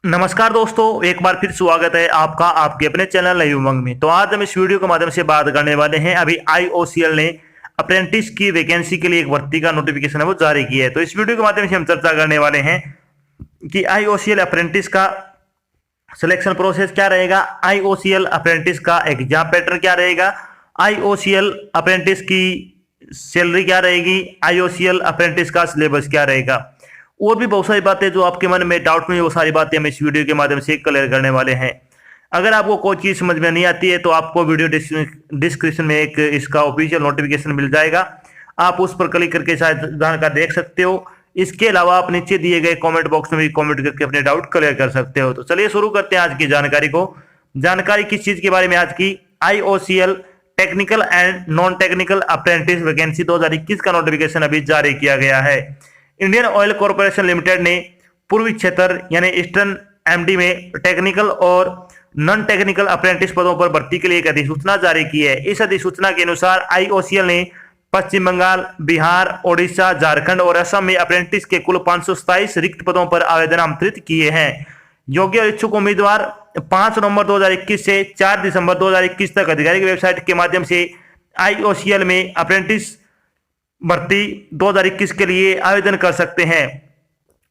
नमस्कार दोस्तों, एक बार फिर स्वागत है आपका आपके अपने चैनल नई उमंग में। तो आज हम इस वीडियो के माध्यम से बात करने वाले हैं। अभी आईओसीएल ने अप्रेंटिस की वैकेंसी के लिए एक भर्ती का नोटिफिकेशन है वो जारी किया है। तो इस वीडियो के माध्यम से हम चर्चा करने वाले हैं कि आईओसीएल अप्रेंटिस का सिलेक्शन प्रोसेस क्या रहेगा, आईओसीएल अप्रेंटिस का एग्जाम पैटर्न क्या रहेगा, आईओसीएल अप्रेंटिस की सैलरी क्या रहेगी, आईओसीएल अप्रेंटिस का सिलेबस क्या रहेगा, और भी बहुत सारी बातें जो आपके मन में डाउट में, वो सारी बातें हम इस वीडियो के माध्यम से क्लियर करने वाले हैं। अगर आपको कोई चीज समझ में नहीं आती है तो आपको वीडियो डिस्क्रिप्शन में एक इसका ऑफिशियल नोटिफिकेशन मिल जाएगा, आप उस पर क्लिक करके शायद जानकारी देख सकते हो। इसके अलावा आप नीचे दिए गए कमेंट बॉक्स में भी कमेंट करके अपने डाउट क्लियर कर सकते हो। तो चलिए शुरू करते हैं आज की जानकारी को। जानकारी किस चीज के बारे में आज की, IOCL technical and non technical apprentice vacancy 2021 का नोटिफिकेशन अभी जारी किया गया है। इंडियन ऑयल कॉर्पोरेशन लिमिटेड ने पूर्वी क्षेत्र यानी ईस्टर्न एमडी में टेक्निकल और नॉन टेक्निकल अप्रेंटिस पदों पर भर्ती के लिए एक अधिसूचना जारी की है। इस अधिसूचना के अनुसार आईओसीएल ने पश्चिम बंगाल, बिहार, ओडिशा, झारखंड और असम में अप्रेंटिस के कुल 527 रिक्त पदों पर आवेदन आमंत्रित किए हैं। योग्य और इच्छुक उम्मीदवार 5 नवंबर 2021 से 4 दिसंबर 2021 तक आधिकारिक वेबसाइट के माध्यम से आईओसीएल में अप्रेंटिस भर्ती 2021 के लिए आवेदन कर सकते हैं।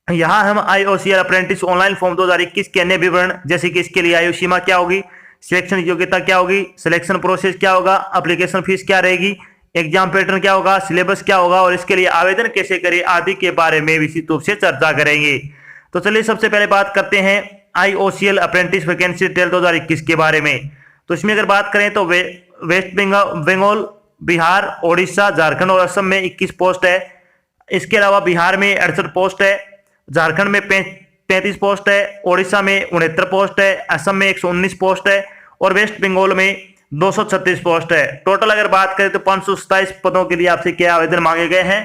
यहाँ हम आईओसीएल अप्रेंटिस ऑनलाइन फॉर्म 2021 के अन्य विवरण, जैसे कि इसके लिए आयु सीमा क्या होगी, सिलेक्शन योग्यता क्या होगी, सिलेक्शन प्रोसेस क्या होगा, एप्लीकेशन फीस क्या रहेगी, एग्जाम पैटर्न क्या होगा, सिलेबस क्या होगा और इसके लिए आवेदन कैसे करें आदि के बारे में विस्तृत रूप से चर्चा करेंगे। तो चलिए सबसे पहले बात करते हैं आईओसीएल अप्रेंटिस वैकेंसी डिटेल 2021 के बारे में। तो इसमें अगर बात करें तो वेस्ट बंगाल, बिहार, ओडिशा, झारखंड और असम में 21 पोस्ट है। इसके अलावा बिहार में 68 पोस्ट है, झारखंड में 33 पोस्ट है, ओडिशा में 69 पोस्ट है, असम में 119 पोस्ट है और वेस्ट बंगाल में 236 पोस्ट है। टोटल अगर बात करें तो 527 पदों के लिए आपसे क्या आवेदन मांगे गए हैं।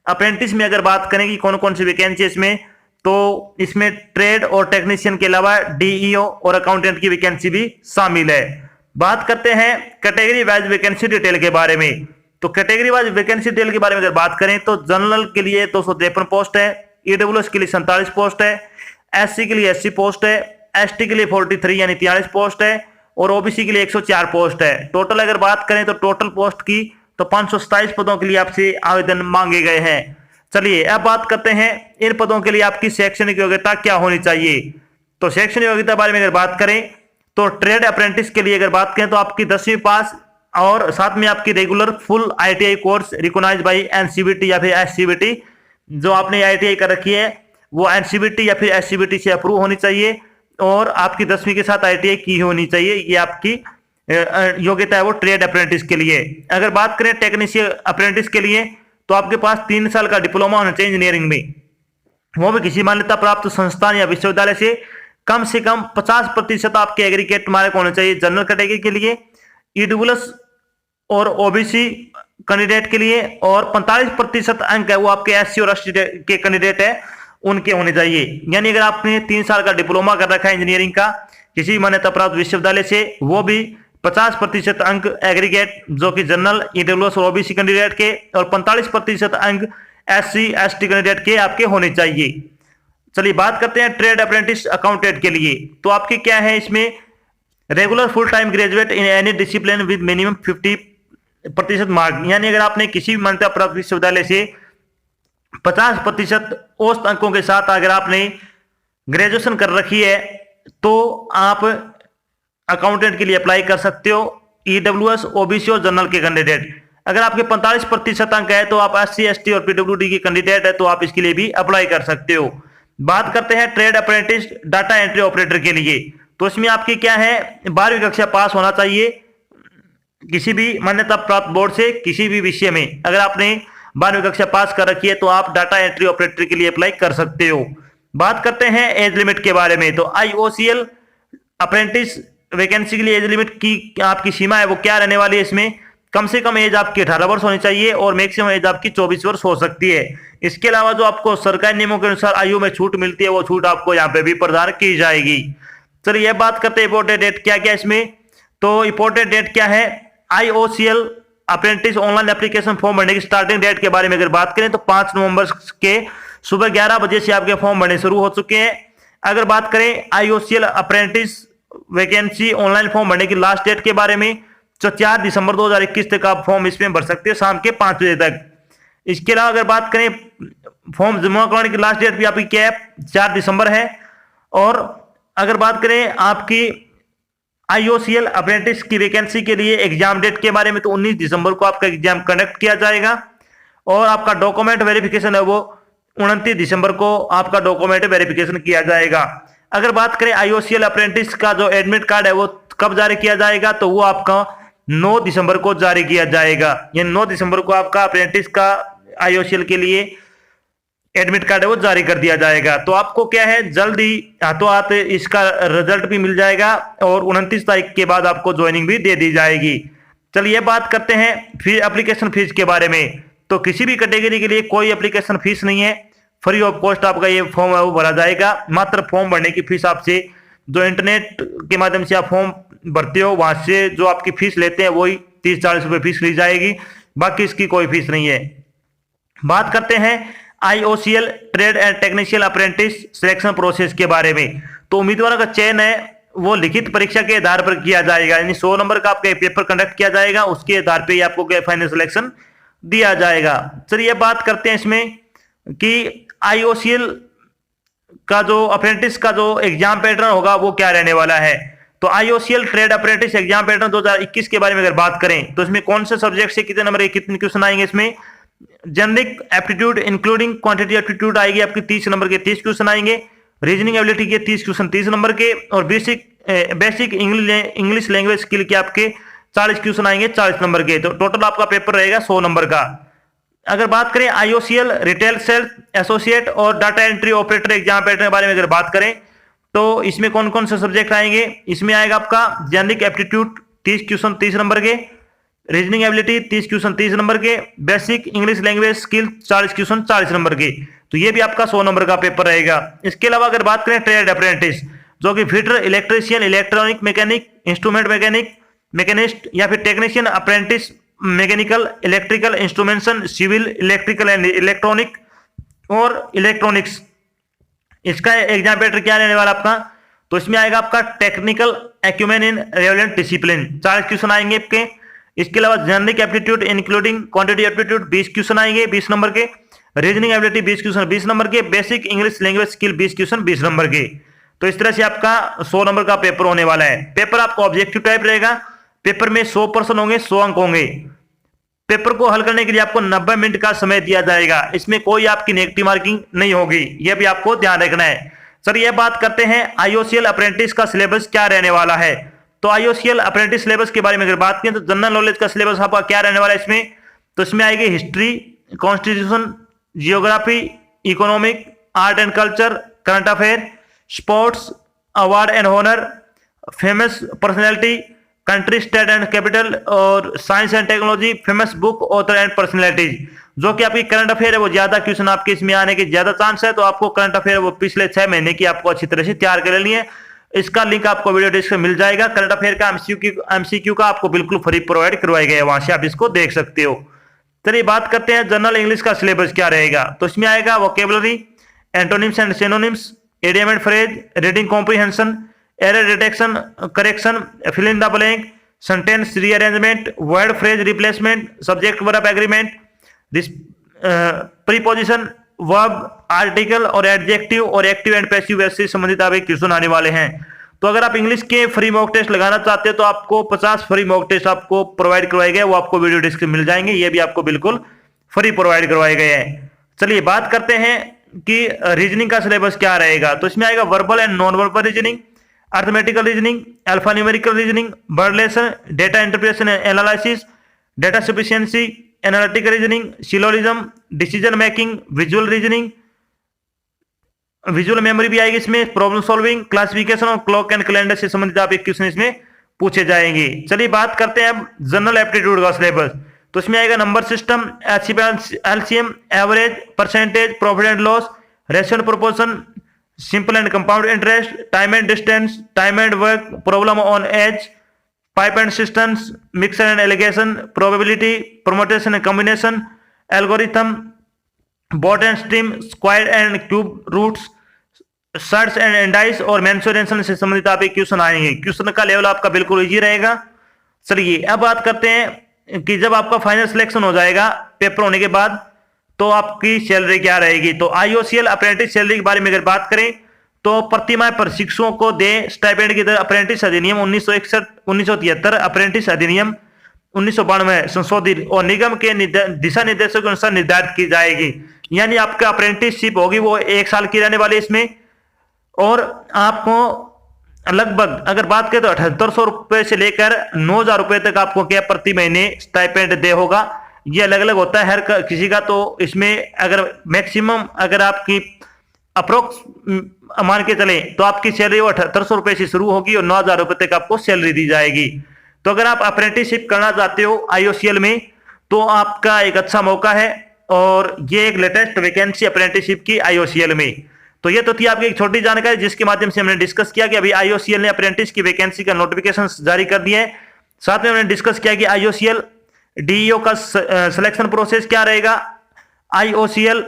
अप्रेंटिस में अगर बात करें कि कौन कौन सी वैकेंसी इसमें, तो इसमें ट्रेड और टेक्नीशियन के अलावा डीईओ और अकाउंटेंट की वैकेंसी भी शामिल है। बात करते हैं कैटेगरी वाइज वैकेंसी डिटेल के बारे में। तो कैटेगरी वाइज वैकेंसी डिटेल के बारे में अगर बात करें तो जनरल के लिए 253 पोस्ट है, ईडब्ल्यूएस के लिए 47 पोस्ट है, एससी के लिए 80 पोस्ट है, एसटी के लिए 43 यानी 43 पोस्ट है और ओबीसी के लिए 104 पोस्ट है। टोटल अगर बात करें तो टोटल पोस्ट की तो 527 पदों के लिए आपसे आवेदन मांगे गए हैं। चलिए अब बात करते हैं इन पदों के लिए आपकी शैक्षणिक योग्यता क्या होनी चाहिए। तो शैक्षणिक योग्यता बारे में अगर बात करें तो ट्रेड अप्रेंटिस के लिए अगर बात करें तो आपकी 10वीं पास और साथ में आपकी regular full ITI course recognized by NCVT या फिर एससीबीटी, जो आपने आईटीआई कर रखी है वो एनसीबीटी या फिर एससीबीटी से अप्रूव होनी चाहिए और आपकी 10वीं के साथ आईटीआई की होनी चाहिए। ये आपकी योग्यता है वो ट्रेड अप्रेंटिस के लिए। अगर बात करें टेक्नीशियन अप्रेंटिस के लिए तो आपके पास 3 साल का डिप्लोमा होना चाहिए इंजीनियरिंग में, वो भी किसी मान्यता प्राप्त संस्थान या विश्वविद्यालय से कम 50% आपके एग्रीगेट मार्क होने चाहिए जनरल कैटेगरी के लिए, ईडब्ल्यूएस और ओबीसी कैंडिडेट के लिए, और 45% अंक है वो आपके एससी और एसटी के कैंडिडेट है उनके होने चाहिए। यानी अगर आपने 3 साल का डिप्लोमा कर रखा है इंजीनियरिंग का किसी मान्यता प्राप्त विश्वविद्यालय से, वो भी 50% अंक एग्रीगेट जो कि जनरल, ईडब्ल्यूएस और ओबीसी कैंडिडेट के, और 45% अंक एससी एसटी कैंडिडेट के आपके होने चाहिए। चलिए बात करते हैं ट्रेड अप्रेंटिस अकाउंटेंट के लिए। तो आपकी क्या है इसमें, regular full time graduate in any discipline with minimum 50% mark, यानी अगर आपने किसी भी मान्यता प्राप्त विश्वविद्यालय से 50% औसत अंकों के साथ अगर आपने ग्रेजुएशन कर रखी है तो आप अकाउंटेंट के लिए अप्लाई कर सकते हो, ईडब्ल्यूएस, ओबीसी और जनरल के कैंडिडेट। अगर आपके 45% अंक है तो आप एससी एसटी और पीडब्ल्यूडी के कैंडिडेट है तो आप इसके लिए भी अप्लाई कर सकते हो। बात करते हैं trade apprentice data entry operator के लिए। तो इसमें आपकी क्या है, 12वीं कक्षा पास होना चाहिए किसी भी मान्यता प्राप्त बोर्ड से किसी भी विषय में। अगर आपने 12वीं कक्षा पास कर रखी है तो आप डाटा एंट्री ऑपरेटर के लिए अप्लाई कर सकते हो। बात करते हैं एज लिमिट के बारे में। तो आईओसीएल अप्रेंटिस वैकेंसी के लिए एज लिमिट की आपकी सीमा है वो क्या रहने वाली है, इसमें कम से कम एज आपकी 18 वर्ष होनी चाहिए और मैक्सिमम एज आपकी 24 वर्ष हो सकती है। इसके अलावा जो आपको सरकारी नियमों के अनुसार आयु में छूट मिलती है वो छूट आपको यहाँ पे भी प्रदान की जाएगी। चलिए यह बात करते हैं इंपोर्टेंट डेट क्या क्या इसमें। तो इंपोर्टेंट डेट क्या है, IOCL apprentice online application form भरने की स्टार्टिंग डेट के बारे में अगर बात करें तो 5 नवंबर के सुबह 11 बजे से आपके फॉर्म भरने शुरू हो चुके हैं। अगर बात करें IOCL apprentice vacancy online form भरने की लास्ट डेट के बारे में, तो 4 दिसंबर 2021 तक आप फॉर्म इसमें भर सकते हो शाम के 5 बजे तक। इसके अलावा अगर बात करें फॉर्म जमा कराने की लास्ट डेट भी आपकी क्या है, 4 दिसंबर है। और अगर बात करें आपकी आईओसीएल अप्रेंटिस की वैकेंसी के लिए एग्जाम डेट के बारे में, तो 19 दिसंबर को आपका एग्जाम कंडक्ट किया जाएगा और आपका डॉक्यूमेंट वेरिफिकेशन है वो 29 दिसंबर को आपका डॉक्यूमेंट वेरिफिकेशन किया जाएगा। अगर बात करें आईओसीएल अप्रेंटिस का जो एडमिट कार्ड है वो कब जारी किया जाएगा, तो वो आपका 9 दिसंबर को जारी किया जाएगा। ये 9 दिसंबर को आपका अप्रेंटिस का आईओसीएल के लिए एडमिट कार्ड है वो जारी कर दिया जाएगा। तो आपको क्या है, जल्दी हाथों हाथ इसका रिजल्ट भी मिल जाएगा और 29 तारीख के बाद आपको ज्वाइनिंग भी दे दी जाएगी। चलिए बात करते हैं फिर एप्लीकेशन फीस के बारे में। तो किसी भी कैटेगरी के लिए कोई एप्लीकेशन फीस नहीं है, फ्री ऑफ कॉस्ट आपका ये फॉर्म है वो भरा जाएगा। मात्र फॉर्म भरने की फीस आपसे जो इंटरनेट के माध्यम से आप फॉर्म भरते हो वहां से जो आपकी फीस लेते हैं वही 30-40 रुपए फीस ली जाएगी, बाकी इसकी कोई फीस नहीं है। बात करते हैं IOCL trade and technical apprentice selection process के बारे में। तो उम्मीदवारों का चयन है वो लिखित परीक्षा के आधार पर किया जाएगा, यानी 100 नंबर का आपका पेपर कंडक्ट किया जाएगा, उसके आधार पर ही आपको फाइनल सिलेक्शन दिया जाएगा। चलिए बात करते हैं इसमें कि आईओसीएल का जो अप्रेंटिस का जो एग्जाम पैटर्न होगा वो क्या रहने वाला है। तो IOCL trade apprentice exam pattern 2021 के बारे में अगर बात करें तो इसमें कौन से सब्जेक्ट से कितने नंबर के कितने क्वेश्चन आएंगे। इसमें generic aptitude including quantity aptitude आएगी आपकी 30 नंबर के 30 क्वेश्चन आएंगे, रीजनिंग एबिलिटी के 30 क्वेश्चन 30 नंबर के, और बेसिक इंग्लिश लैंग्वेज स्किल के आपके 40 क्वेश्चन आएंगे 40 नंबर के। तो टोटल आपका पेपर रहेगा 100 नंबर का। अगर बात करें आईओसीएल रिटेल सेल्स एसोसिएट और data entry operator exam pattern के बारे में अगर बात करें तो इसमें कौन कौन से सब्जेक्ट आएंगे। इसमें आएगा आपका जेनरिक एप्टीट्यूड 30 क्वेश्चन 30 नंबर के, रीजनिंग एबिलिटी 30 क्वेश्चन 30 नंबर के, basic English language skill 40 question 40 number के। तो ये भी आपका 100 नंबर का पेपर रहेगा। इसके अलावा अगर बात करें ट्रेड अप्रेंटिस जो कि fitter, electrician, electronic mechanic, instrument mechanic, machinist या फिर technician apprentice, mechanical, electrical instrumentation, civil, electrical and electronic और इलेक्ट्रॉनिक्स, इसका एग्जाम पैटर्न क्या रहने वाला आपका। तो इसमें आएगा आपका technical acumen in relevant discipline 40 question आएंगे आपके। इसके अलावा generic aptitude including quantity aptitude 20 question आएंगे 20 नंबर के, रीजनिंग एबिलिटी 20 क्वेश्चन 20 नंबर के, basic English language skill 20 question 20 number के। तो इस तरह से आपका 100 नंबर का पेपर होने वाला है। पेपर आपका ऑब्जेक्टिव टाइप रहेगा, पेपर में 100 प्रश्न होंगे, 100 अंक होंगे। पेपर को हल करने के लिए आपको 90 मिनट का समय दिया जाएगा, इसमें कोई आपकी नेगेटिव मार्किंग नहीं होगी, यह भी आपको ध्यान रखना है। सर ये बात करते हैं आईओसीएल अप्रेंटिस का सिलेबस क्या रहने वाला है। तो आईओसीएल अप्रेंटिस सिलेबस के बारे में अगर बात करें तो जनरल नॉलेज का सिलेबस आपका क्या रहने वाला है इसमें। तो इसमें आएगी history, constitution, geography, economic, art and culture, current affair, sports, award and honour, famous personality, country, state and capital, और science and technology, famous book, author and personalities. जो कि आपकी करंट अफेयर है वो ज्यादा क्वेश्चन आपके इसमें आने के ज्यादा चांस है, तो आपको करंट अफेयर वो पिछले 6 महीने की आपको अच्छी तरह से तैयार कर लेनी है। इसका लिंक आपको वीडियो डिस्क्रिप्शन में मिल जाएगा। करंट अफेयर का एमसीक्यू का आपको बिल्कुल फ्री प्रोवाइड करवाया गया है, वहां से आप इसको देख सकते हो। चलिए बात करते हैं जनरल इंग्लिश का सिलेबस क्या रहेगा। तो इसमें आएगा vocabulary, antonyms and synonyms, idiom and phrase, reading comprehension, error detection correction, fill in the blank, sentence rearrangement, word phrase replacement, subject verb agreement, preposition, verb, article और एडजेक्टिव और active and passive verb से संबंधित आप एक question आने वाले हैं। तो अगर आप इंग्लिश के फ्री मॉक टेस्ट लगाना चाहते हो तो आपको 50 फ्री मॉक टेस्ट आपको प्रोवाइड करवाए गए, वो आपको वीडियो डिस्क्रिप्शन मिल जाएंगे, ये भी आपको बिल्कुल फ्री प्रोवाइड करवाए गए हैं। चलिए बात करते हैं कि रीजनिंग का सिलेबस क्या रहेगा। तो इसमें आएगा verbal and non verbal reasoning, arithmetical reasoning, alphanumerical reasoning, word lesson, data interpretation and analysis, data sufficiency, analytical reasoning, syllogism, decision making, visual reasoning, visual memory भी आएगी इसमें, प्रॉब्लम सॉल्विंग, क्लासिफिकेशन और क्लॉक एंड कैलेंडर से संबंधित आप एक question इसमें पूछे जाएंगे। चलिए बात करते हैं अब जनरल एप्टीट्यूड का सिलेबस। तो इसमें आएगा number system, LCM, average, percentage, profit and loss, ratio proportion, simple and compound interest, time and distance, time and work, problem on age, pipe and systems, mixture and alligation, probability, permutation and combination, algorithm, boat and stream, square and cube roots, surds and indices और mensuration से संबंधित आप एक question आएंगे। Question का level आपका बिल्कुल easy रहेगा। चलिए अब बात करते हैं कि जब आपका फाइनल सिलेक्शन हो जाएगा पेपर होने के बाद तो आपकी सैलरी क्या रहेगी। तो आईओसीएल अप्रेंटिस सैलरी के बारे में अगर बात करें तो प्रतिमाह प्रशिक्षुओं को दे स्टाइपेंड की दर अप्रेंटिस अधिनियम 1961, 1973, अप्रेंटिस अधिनियम 1992 संशोधित और निगम के दिशा निर्देशों के अनुसार निर्धारित की जाएगी। यानी आपका अप्रेंटिसशिप होगी वो 1 साल की रहने वाली इसमें, और आपको लगभग अगर बात करें तो 7800 रुपए से लेकर 9000 रुपए तक आपको क्या प्रति महीने स्टाइपेंड दे होगा। ये अलग अलग होता है हर किसी का। तो इसमें अगर मैक्सिमम अगर आपकी अप्रोक्स मान के चले तो आपकी सैलरी वो 7800 रुपए से शुरू होगी और 9000 रुपए तक आपको सैलरी दी जाएगी। तो अगर आप अप्रेंटिसशिप करना चाहते हो आईओसीएल में तो आपका एक अच्छा मौका है, और ये एक लेटेस्ट वैकेंसी अप्रेंटिसशिप की आईओसीएल में। तो ये तो थी आपकी एक छोटी जानकारी जिसके माध्यम से हमने डिस्कस किया कि अभी आईओसीएल ने अप्रेंटिस की वैकेंसी का नोटिफिकेशन जारी कर दिया है। साथ में हमने डिस्कस किया कि आईओसीएल डीईओ का सिलेक्शन प्रोसेस क्या रहेगा, आईओसीएल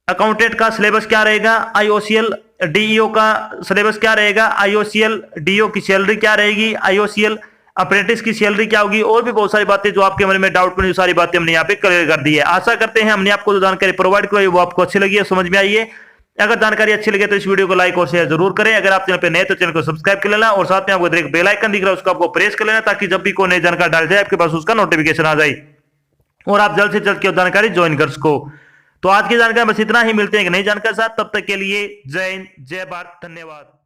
अकाउंटेंट का सिलेबस क्या रहेगा, आईओसीएल डीईओ का सिलेबस क्या रहेगा, आईओसीएल डीईओ की सैलरी क्या रहेगी, आईओसीएल अप्रेंटिस की सैलरी क्या होगी, और भी बहुत सारी बातें जो आपके मन में डाउट में सारी बातें हमने यहाँ पे क्लियर कर दी है। आशा करते हैं हमने आपको जो जानकारी प्रोवाइड कराई वो आपको अच्छी लगी है, समझ में आई है। अगर जानकारी अच्छी लगे तो इस वीडियो को लाइक और शेयर जरूर करें। अगर आप चैनल पे नए तो चैनल को सब्सक्राइब कर लेना, और साथ में आपको बेल आइकन दिख रहा है उसको आपको प्रेस कर लेना ताकि जब भी कोई नई जानकारी डाल जाए आपके पास उसका नोटिफिकेशन आ जाए और आप जल्द से जल्द की जानकारी ज्वाइन कर सको। तो आज की जानकारी बस इतना ही, मिलते हैं एक नई जानकारी के साथ, तब तक के लिए जय हिंद, जय भारत, धन्यवाद।